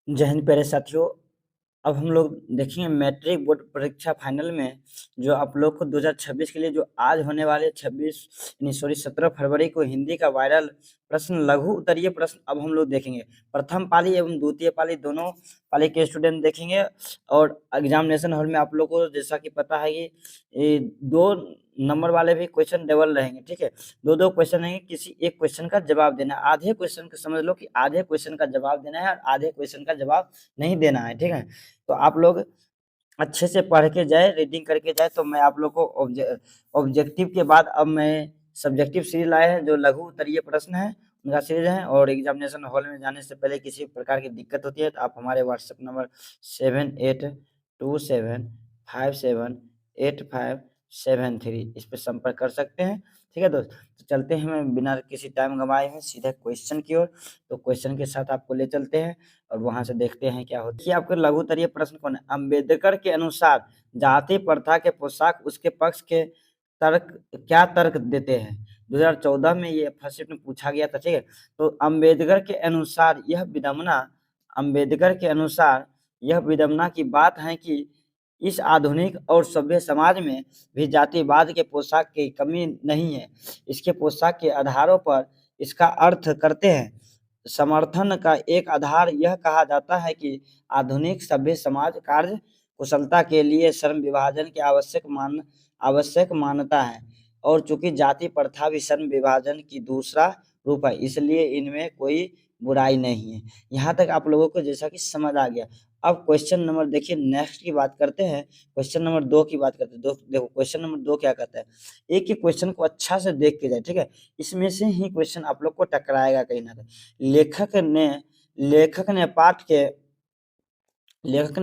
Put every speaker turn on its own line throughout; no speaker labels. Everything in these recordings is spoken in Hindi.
जय हिंद प्यारे साथियों। अब हम लोग देखेंगे मैट्रिक बोर्ड परीक्षा फाइनल में जो आप लोग को 2026 के लिए जो आज होने वाले 17 फरवरी को हिंदी का वायरल प्रश्न लघु उत्तरीय प्रश्न अब हम लोग देखेंगे। प्रथम पाली एवं द्वितीय पाली दोनों पाली के स्टूडेंट देखेंगे और एग्जामिनेशन हॉल में आप लोग को जैसा कि पता है कि ये 2 नंबर वाले भी क्वेश्चन डबल रहेंगे। ठीक है, 2-2 क्वेश्चन रहेंगे, किसी एक क्वेश्चन का जवाब देना है। आधे क्वेश्चन को समझ लो कि आधे क्वेश्चन का जवाब देना है और आधे क्वेश्चन का जवाब नहीं देना है। ठीक है, तो आप लोग अच्छे से पढ़ के जाए, रीडिंग करके जाए। तो मैं आप लोग को ऑब्जेक्टिव के बाद अब मैं सब्जेक्टिव सीरीज लाए हैं जो लघु उत्तरीय प्रश्न है उनका सीरीज है। और एग्जामिनेशन हॉल में जाने से पहले किसी प्रकार की दिक्कत होती है तो आप हमारे व्हाट्सएप नंबर 7827578573 इस पर संपर्क कर सकते हैं। ठीक है दोस्त, तो चलते हैं मैं बिना किसी टाइम गंवाए हुए सीधे क्वेश्चन की ओर। तो क्वेश्चन के साथ आपको ले चलते हैं और वहां से देखते हैं क्या होता है। आपके लघु उत्तरीय प्रश्न कौन है? अम्बेडकर के अनुसार जाति प्रथा के पोशाक उसके पक्ष के तर्क क्या तर्क देते हैं? 2014 में ये फर्स्ट शिफ्ट में पूछा गया था। ठीक है, तो अम्बेडकर के अनुसार यह विडंबना की बात है कि इस आधुनिक और सभ्य समाज में भी जातिवाद के पोशाक की कमी नहीं है। इसके पोशाक के आधारों पर इसका अर्थ करते हैं। समर्थन का एक आधार यह कहा जाता है कि आधुनिक सभ्य समाज कार्य कुशलता के लिए श्रम विभाजन की आवश्यक मानता है और चूंकि जाति प्रथा भी श्रम विभाजन की दूसरा रूप है, इसलिए इनमें कोई बुराई नहीं है। यहाँ तक आप लोगों को जैसा कि समझ आ गया। अब क्वेश्चन नंबर देखिए, नेक्स्ट की बात करते हैं, क्वेश्चन नंबर 2 की बात करते हैं। देखो क्वेश्चन नंबर 2 क्या कहता है, एक ही क्वेश्चन को अच्छा से देख के जाए। ठीक है, इसमें से ही क्वेश्चन आप लोग को टकराएगा कहीं ना कहीं। लेखक ने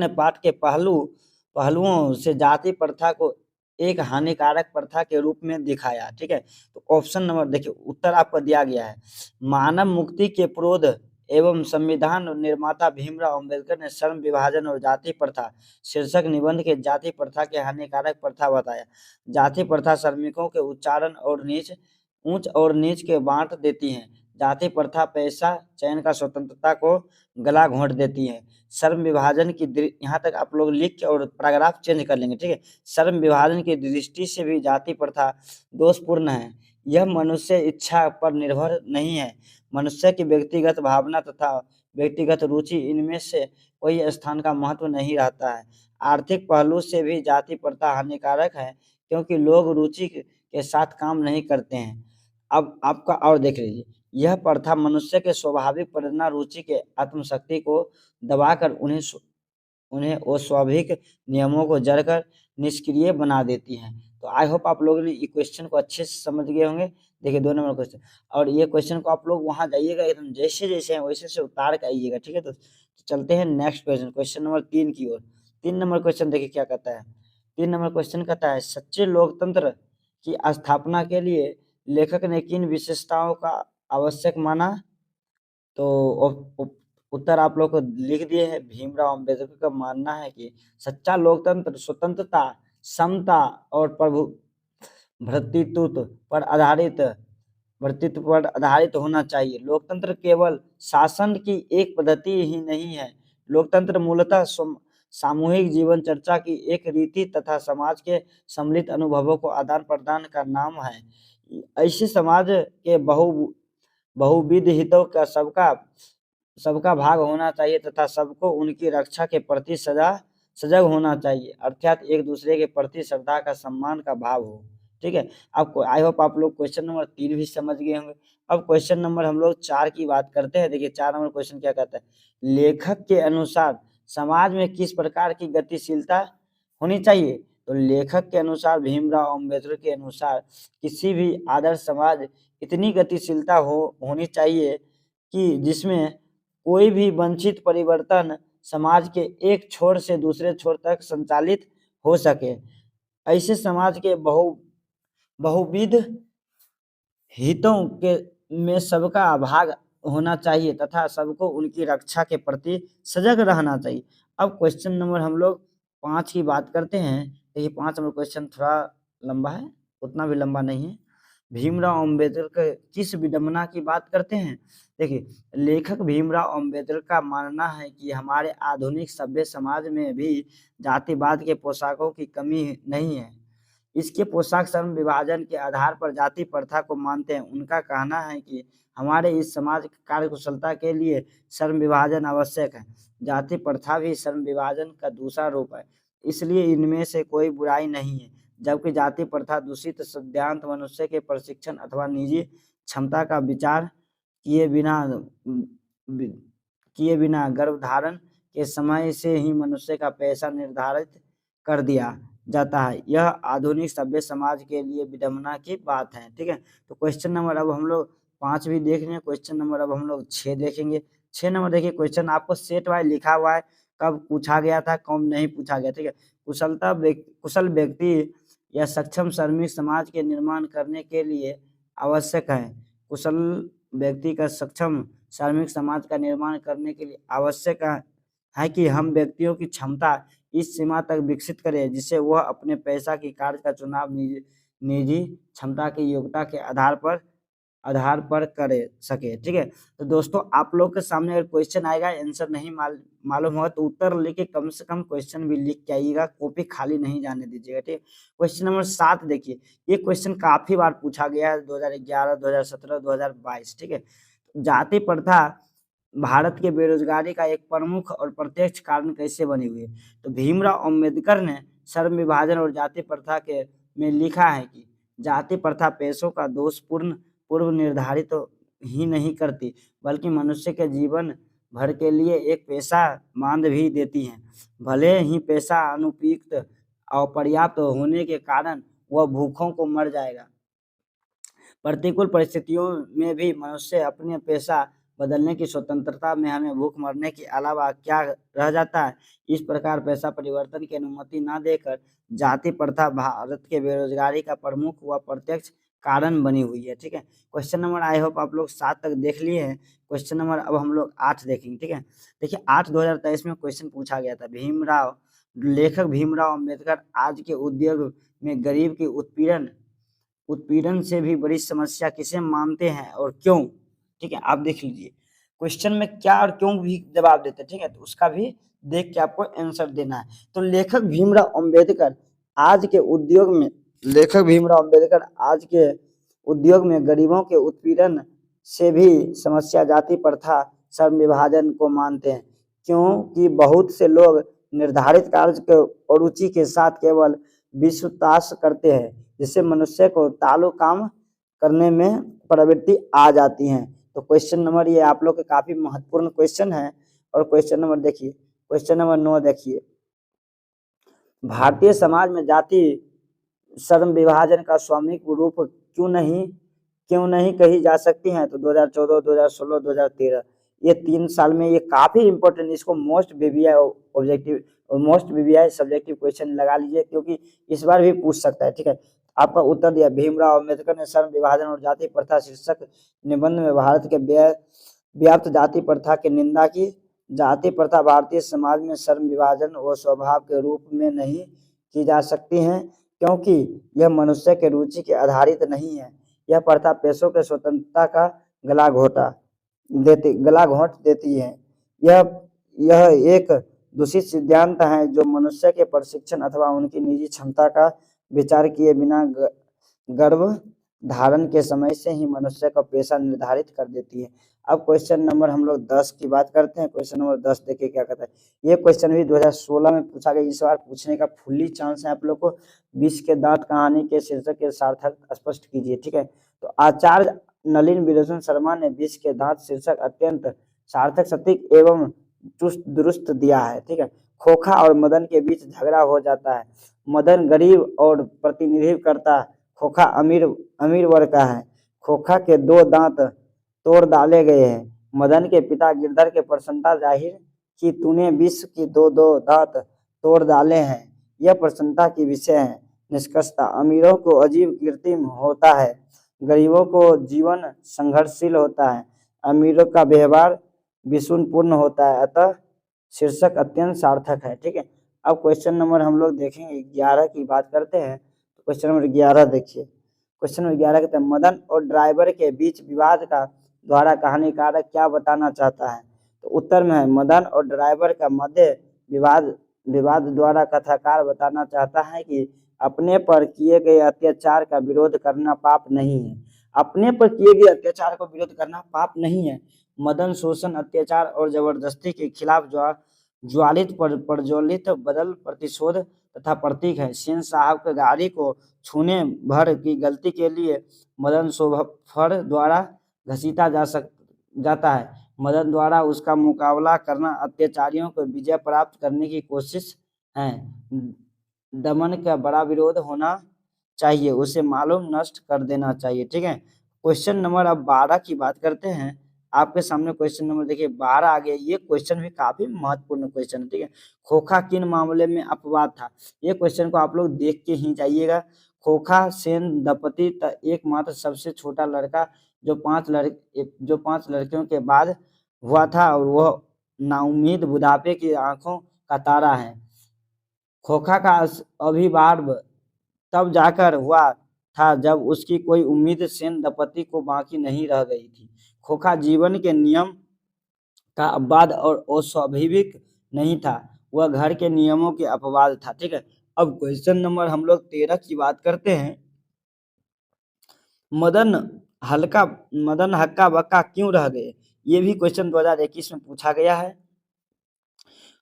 पाठ के पहलुओं से जाति प्रथा को एक हानिकारक प्रथा के रूप में दिखाया। ठीक है, तो ऑप्शन नंबर देखिए, उत्तर आपको दिया गया है। मानव मुक्ति के पुरोध एवं संविधान निर्माता भीमराव अम्बेडकर ने श्रम विभाजन और जाति प्रथा शीर्षक निबंध के जाति प्रथा के हानिकारक प्रथा बताया। जाति प्रथा श्रमिकों के ऊंच और नीच के बांट देती है। जाति प्रथा पैसा चयन का स्वतंत्रता को गला घोंट देती है। श्रम विभाजन की यहाँ तक आप लोग लिख के और पैराग्राफ चेंज कर लेंगे। ठीक है, श्रम विभाजन की दृष्टि से भी जाति प्रथा दोषपूर्ण है। यह मनुष्य इच्छा पर निर्भर नहीं है। मनुष्य की व्यक्तिगत भावना तथा व्यक्तिगत रुचि इनमें से कोई स्थान का महत्व नहीं रहता है। आर्थिक पहलू से भी जाति प्रथा हानिकारक है क्योंकि लोग रुचि के साथ काम नहीं करते हैं। अब आपका और देख लीजिए, यह प्रथा मनुष्य के स्वाभाविक प्रेरणा रुचि के आत्मशक्ति को दबाकर उन्हें अस्वाभाविक नियमों को जड़कर निष्क्रिय बना देती है। तो आई होप आप लोगों ने ये क्वेश्चन को अच्छे से समझ गए होंगे। देखिए 2 नंबर क्वेश्चन, और ये क्वेश्चन को आप लोग वहां जाइएगा एकदम जैसे जैसे हैं वैसे से उतार के आइएगा। ठीक है, तो चलते हैं नेक्स्ट क्वेश्चन, क्वेश्चन नंबर 3 की ओर। 3 नंबर क्वेश्चन देखिए क्या कहता है। 3 नंबर क्वेश्चन कहता है, सच्चे लोकतंत्र की स्थापना के लिए लेखक ने किन विशेषताओं का आवश्यक माना? तो उत्तर आप लोग को लिख दिए हैं। भीमराव अम्बेडकर का मानना है कि सच्चा लोकतंत्र स्वतंत्रता, समता और भ्रातृत्व पर आधारित होना चाहिए। लोकतंत्र केवल शासन की एक पद्धति ही नहीं है। लोकतंत्र मूलतः सामूहिक जीवन चर्चा की एक रीति तथा समाज के सम्मिलित अनुभवों को आदान प्रदान का नाम है। ऐसे समाज के बहुविध हितों का सबका भाग होना चाहिए तथा सबको उनकी रक्षा के प्रति सजग होना चाहिए, अर्थात एक दूसरे के प्रति श्रद्धा का सम्मान का भाव हो। ठीक है, आपको आई होप आप लोग क्वेश्चन नंबर 3 भी समझ गए होंगे। अब क्वेश्चन नंबर हम लोग 4 की बात करते हैं। देखिए 4 नंबर क्वेश्चन क्या कहता है, लेखक के अनुसार समाज में किस प्रकार की गतिशीलता होनी चाहिए? तो लेखक के अनुसार, भीमराव अम्बेडकर के अनुसार, किसी भी आदर्श समाज इतनी गतिशीलता होनी चाहिए कि जिसमें कोई भी वंचित परिवर्तन समाज के एक छोर से दूसरे छोर तक संचालित हो सके। ऐसे समाज के बहुविध हितों के में सबका भाग होना चाहिए तथा सबको उनकी रक्षा के प्रति सजग रहना चाहिए। अब क्वेश्चन नंबर हम लोग 5 की बात करते हैं। देखिए 5 नंबर क्वेश्चन थोड़ा लंबा है, उतना भी लंबा नहीं है। भीमराव अंबेडकर किस विडंबना की बात करते हैं? देखिए, लेखक भीमराव अंबेडकर का मानना है कि हमारे आधुनिक सभ्य समाज में भी जातिवाद के पोशाकों की कमी नहीं है। इसके पोशाक श्रम विभाजन के आधार पर जाति प्रथा को मानते हैं। उनका कहना है कि हमारे इस समाज की कार्यकुशलता के लिए श्रम विभाजन आवश्यक है। जाति प्रथा भी श्रम विभाजन का दूसरा रूप है, इसलिए इनमें से कोई बुराई नहीं है। जबकि जाति प्रथा दूषित सिद्धांत मनुष्य के प्रशिक्षण अथवा निजी क्षमता का विचार किए बिना गर्भधारण के समय से ही मनुष्य का पेशा निर्धारित कर दिया जाता है। यह आधुनिक सभ्य समाज के लिए विडंबना की बात है। ठीक है, तो क्वेश्चन नंबर अब हम लोग 5 भी देख रहे हैं। क्वेश्चन नंबर अब हम लोग 6 देखेंगे। 6 नंबर देखिए, क्वेश्चन आपको सेट वाइज लिखा हुआ है, कब पूछा गया था, कब नहीं पूछा गया। ठीक है, कुशल व्यक्ति या सक्षम श्रमिक समाज के निर्माण करने के लिए आवश्यक है। कुशल व्यक्ति का सक्षम श्रमिक समाज का निर्माण करने के लिए आवश्यक है कि हम व्यक्तियों की क्षमता इस सीमा तक विकसित करें जिससे वह अपने पैसा की कार्य का चुनाव निजी क्षमता की योग्यता के आधार पर करे सके। ठीक है, तो दोस्तों आप लोग के सामने अगर क्वेश्चन आएगा, आंसर नहीं मालूम होगा तो उत्तर लेके कम से कम क्वेश्चन भी लिख के आइएगा, कॉपी खाली नहीं जाने दीजिएगा। ठीक है, क्वेश्चन नंबर 7 देखिए, ये क्वेश्चन काफी बार पूछा गया है, 2011, 2017, 2022। ठीक है, जाति प्रथा भारत के बेरोजगारी का एक प्रमुख और प्रत्यक्ष कारण कैसे बनी हुई है? तो भीमराव अंबेडकर ने श्रम विभाजन और जाति प्रथा के में लिखा है कि जाति प्रथा पेशों का दोषपूर्ण पूर्व निर्धारित तो ही नहीं करती, बल्कि मनुष्य के जीवन भर के लिए एक पेशा मांद भी देती है। भले ही पेशा अनुपयुक्त और पर्याप्त होने के कारण वह भूखों को मर जाएगा। प्रतिकूल परिस्थितियों में भी मनुष्य अपने पेशा बदलने की स्वतंत्रता में हमें भूख मरने के अलावा क्या रह जाता है। इस प्रकार पेशा परिवर्तन की अनुमति न देकर जाति प्रथा भारत के बेरोजगारी का प्रमुख व प्रत्यक्ष कारण बनी हुई है। ठीक है, क्वेश्चन नंबर आई होप आप लोग 7 तक देख लिए हैं। क्वेश्चन नंबर अब हम लोग 8 देखेंगे। ठीक है, देखिए 8 2023 में क्वेश्चन पूछा गया था। लेखक भीमराव अंबेडकर आज के उद्योग में गरीब की उत्पीड़न से भी बड़ी समस्या किसे मानते हैं और क्यों? ठीक है, आप देख लीजिए क्वेश्चन में क्या और क्यों भी जवाब देते हैं। ठीक है, तो उसका भी देख के आपको आंसर देना है। तो लेखक भीमराव अंबेडकर आज के उद्योग में गरीबों के उत्पीड़न से भी समस्या जाति प्रथा श्रम विभाजन को मानते हैं, क्योंकि बहुत से लोग निर्धारित कार्य के रुचि के साथ केवल विश्वास करते हैं, जिससे मनुष्य को तालु काम करने में प्रवृत्ति आ जाती है। तो क्वेश्चन नंबर ये आप लोग के काफी महत्वपूर्ण क्वेश्चन है। और क्वेश्चन नंबर देखिए, क्वेश्चन नंबर 9 देखिए, भारतीय समाज में जाति श्रम विभाजन का स्वामिक रूप क्यों नहीं कही जा सकती है? तो 2014, 2016, 2013 ये 3 साल में ये काफी इंपॉर्टेंट, इसको मोस्ट वीवीआई सब्जेक्टिव क्वेश्चन लगा लीजिए, क्योंकि इस बार भी पूछ सकता है। ठीक है, आपका उत्तर दिया, भीमराव अंबेडकर ने श्रम विभाजन और जाति प्रथा शीर्षक निबंध में भारत के व्याप्त जाति प्रथा की निंदा की। जाति प्रथा भारतीय समाज में श्रम विभाजन व स्वभाव के रूप में नहीं की जा सकती है, क्योंकि यह मनुष्य के रुचि के आधारित नहीं है। यह प्रथा पेशों के स्वतंत्रता का गला घोंट देती है। यह एक दूषित सिद्धांत है जो मनुष्य के प्रशिक्षण अथवा उनकी निजी क्षमता का विचार किए बिना गर्भ धारण के समय से ही मनुष्य का पेशा निर्धारित कर देती है। अब क्वेश्चन नंबर हम लोग 10 की बात करते हैं। क्वेश्चन नंबर 10 देखिए क्या कहता है। ये क्वेश्चन भी 2016 में पूछा गया, इस बार पूछने का फुल्ली चांस है आप लोग को। विष के दांत कहानी के शीर्षक के सार्थक स्पष्ट कीजिए। ठीक है, तो आचार्य नलिन विलोचन शर्मा ने विष के दांत शीर्षक अत्यंत सार्थक, सटीक एवं चुस्त दुरुस्त दिया है। ठीक है, खोखा और मदन के बीच झगड़ा हो जाता है। मदन गरीब और प्रतिनिधित्व करता, खोखा अमीर वर्ग का है। खोखा के 2 दांत तोड़ डाले गए हैं। मदन के पिता गिरधर के प्रसन्नता जाहिर कि तूने विष की 2 दांत तोड़ डाले हैं। यह प्रसन्नता की विषय है। निष्कर्षता, अमीरों को अजीब कृत्रिम होता है, गरीबों को जीवन संघर्षशील होता है, अमीरों का व्यवहार विषुणपूर्ण होता है, अतः शीर्षक अत्यंत सार्थक है। ठीक है, अब क्वेश्चन नंबर हम लोग देखेंगे 11 की बात करते हैं। तो क्वेश्चन नंबर 11 देखिए। क्वेश्चन नंबर 11 कहते हैं मदन और ड्राइवर के बीच विवाद का द्वारा कहानीकारक क्या बताना चाहता है। तो उत्तर में है मदन और ड्राइवर का मध्य विवाद विवाद द्वारा कथाकार बताना चाहता है कि अपने पर किए गए अत्याचार का विरोध करना पाप नहीं है। अपने पर किए गए अत्याचार का विरोध करना पाप नहीं है। मदन शोषण अत्याचार और जबरदस्ती के खिलाफ ज्वालित प्रज्वलित बदल प्रतिशोध तथा प्रतीक है। सेन साहब के गाड़ी को छूने भर की गलती के लिए मदन शोभर द्वारा घसीटा जाता है। मदन द्वारा उसका मुकाबला करना अत्याचारियों को विजय प्राप्त करने की कोशिश है। दमन का बड़ा विरोध होना चाहिए, उसे मालूम नष्ट कर देना चाहिए। ठीक है, क्वेश्चन नंबर अब 12 की बात करते हैं। आपके सामने क्वेश्चन नंबर देखिए 12 आ गया। ये क्वेश्चन भी काफी महत्वपूर्ण क्वेश्चन है। ठीक है, खोखा किन मामले में अपवाद था। ये क्वेश्चन को आप लोग देख के ही जाइएगा। खोखा सेन दंपति एकमात्र सबसे छोटा लड़का जो पांच लड़कियों के बाद हुआ था और वह नाउम्मीद बुढ़ापे की आंखों का तारा है। खोखा का अभिभाव तब जाकर हुआ था जब उसकी कोई उम्मीद सेन दंपति को बाकी नहीं रह गई थी। खोखा जीवन के नियम का अपवाद और अस्वाभाविक नहीं था, वह घर के नियमों के अपवाद था। ठीक है, अब क्वेश्चन नंबर हम लोग 13 की बात करते हैं। मदन हक्का बक्का क्यों रह गए। ये भी क्वेश्चन 2021 में पूछा गया है।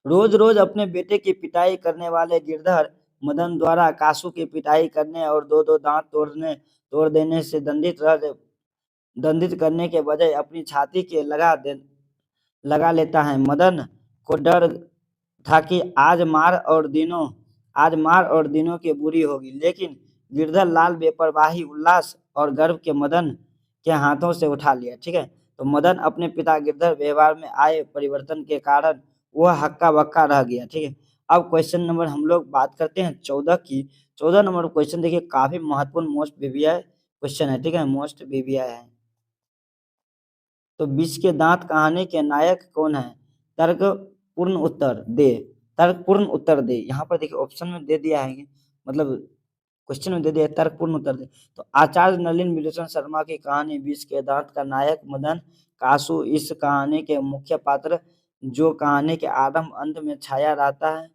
रोज रोज अपने बेटे की पिटाई करने वाले गिरधर मदन द्वारा कासू की पिटाई करने और दो दो दांत तोड़ देने से दंडित करने के बजाय अपनी छाती के लगा लेता है। मदन को डर था कि आज मार और दिनों की बुरी होगी, लेकिन गिरधर लाल बेपरवाही उल्लास और गर्व के मदन के हाथों से उठा लिया। ठीक है, तो मदन अपने पिता गिरधर व्यवहार में आए परिवर्तन के कारण वह हक्का बक्का रह गया। ठीक है, अब क्वेश्चन नंबर हम लोग बात करते हैं 14 की। 14 नंबर क्वेश्चन देखिए काफी महत्वपूर्ण मोस्ट वीवीआई क्वेश्चन है। ठीक है, मोस्ट वीवीआई है। तो विष के दांत कहानी के नायक कौन है। तर्कपूर्ण उत्तर दे। यहाँ पर देखिए ऑप्शन में दे दिया है, मतलब क्वेश्चन में दे दिया तर्कपूर्ण उत्तर दे। तो आचार्य नलिन विलोचन शर्मा की कहानी विष के दांत का नायक मदन कासू इस कहानी के मुख्य पात्र जो कहानी के आरंभ अंत में छाया रहता है।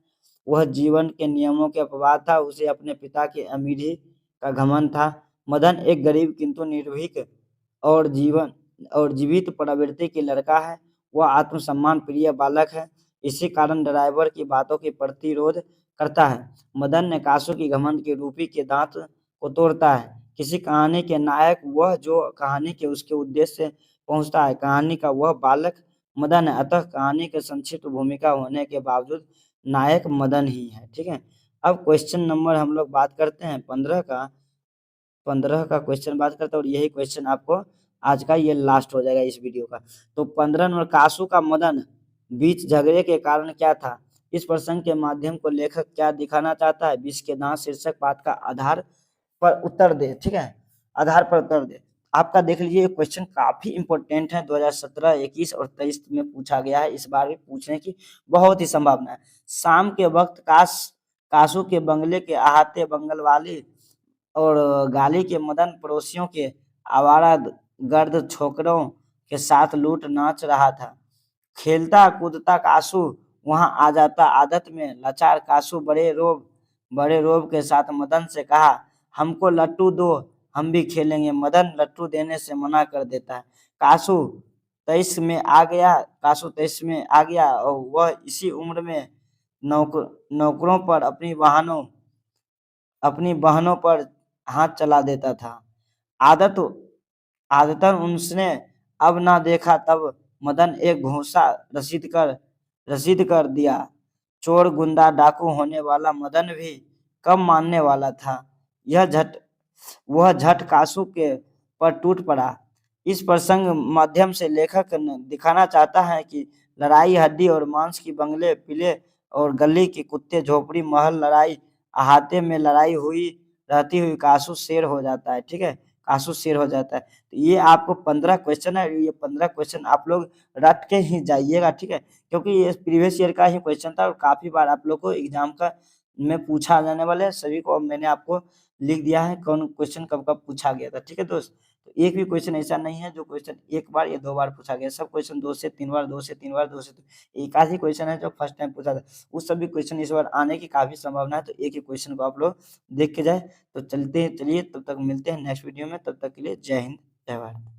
वह जीवन के नियमों के अपवाद था, उसे अपने पिता की अमीरी का घमंड था। मदन एक गरीब किंतु निर्भीक और जीवित प्रवृत्ति की लड़का है। वह आत्मसम्मान प्रिय बालक है, इसी कारण ड्राइवर की बातों की प्रतिरोध करता है। मदन ने कासू की घमंड के रूपी के दांत को तोड़ता है। किसी कहानी के नायक वह जो कहानी के उसके उद्देश्य से पहुंचता है। कहानी का वह बालक मदन है, अतः कहानी के संक्षिप्त भूमिका होने के बावजूद नायक मदन ही है। ठीक है, अब क्वेश्चन नंबर हम लोग बात करते हैं 15 का क्वेश्चन बात करते हैं और यही क्वेश्चन आपको आज का ये लास्ट हो जाएगा इस वीडियो का। तो 15 नंबर कासू का मदन बीच झगड़े के कारण क्या था। इस प्रसंग के माध्यम को लेखक क्या दिखाना चाहता है। विष के दांत शीर्षक पाठ का आधार पर उत्तर दे। ठीक है, आधार पर उत्तर दे। आपका देख लीजिए क्वेश्चन काफी इंपॉर्टेंट है, 2017, 21 और 23 में पूछा गया है। इस बार भी पूछने की बहुत ही संभावना है। शाम के वक्त कासू के बंगले के अहाते बंगल वाली और गाली के मदन पड़ोसियों के आवारा गर्द छोकरों के साथ लूट नाच रहा था। खेलता कूदता कासू वहां आ जाता। आदत में लाचार कासू बड़े रोब के साथ मदन से कहा, हमको लट्टू दो, हम भी खेलेंगे। मदन लट्टू देने से मना कर देता है। कासू 23 में आ गया और वह इसी उम्र में नौकरों पर अपनी बहनों पर हाथ चला देता था। आदतन उसने अब ना देखा तब मदन एक घूंसा रसीद कर दिया। चोर गुंडा डाकू होने वाला मदन भी कम मानने वाला था। वह झट कासू के पर टूट पड़ा। इस प्रसंग माध्यम से लेखक दिखाना चाहता है कि लड़ाई हड्डी और मांस की बंगले पिले और गली के कुत्ते झोपड़ी महल लड़ाई अहाते में लड़ाई रहती हुई कासू शेर हो जाता है। ठीक है, कासू शेर हो जाता है। तो ये आपको 15 क्वेश्चन है, ये 15 क्वेश्चन आप लोग रट के ही जाइएगा। ठीक है, क्योंकि ये प्रीवियस ईयर का ही क्वेश्चन था और काफी बार आप लोग को एग्जाम का में पूछा जाने वाले सभी को मैंने आपको लिख दिया है कौन क्वेश्चन कब कब पूछा गया था। ठीक है दोस्त, तो एक भी क्वेश्चन ऐसा नहीं है जो क्वेश्चन एक बार या 2 बार पूछा गया, सब क्वेश्चन 2 से 3 बार, 2 से 3 बार, 2 से 1 आध ही क्वेश्चन है जो फर्स्ट टाइम पूछा था। वो सभी क्वेश्चन इस बार आने की काफ़ी संभावना है, तो एक ही क्वेश्चन को आप लोग देख के जाए। तो चलिए तब तक मिलते हैं नेक्स्ट वीडियो में, तब तक के लिए जय हिंद, जय भारत।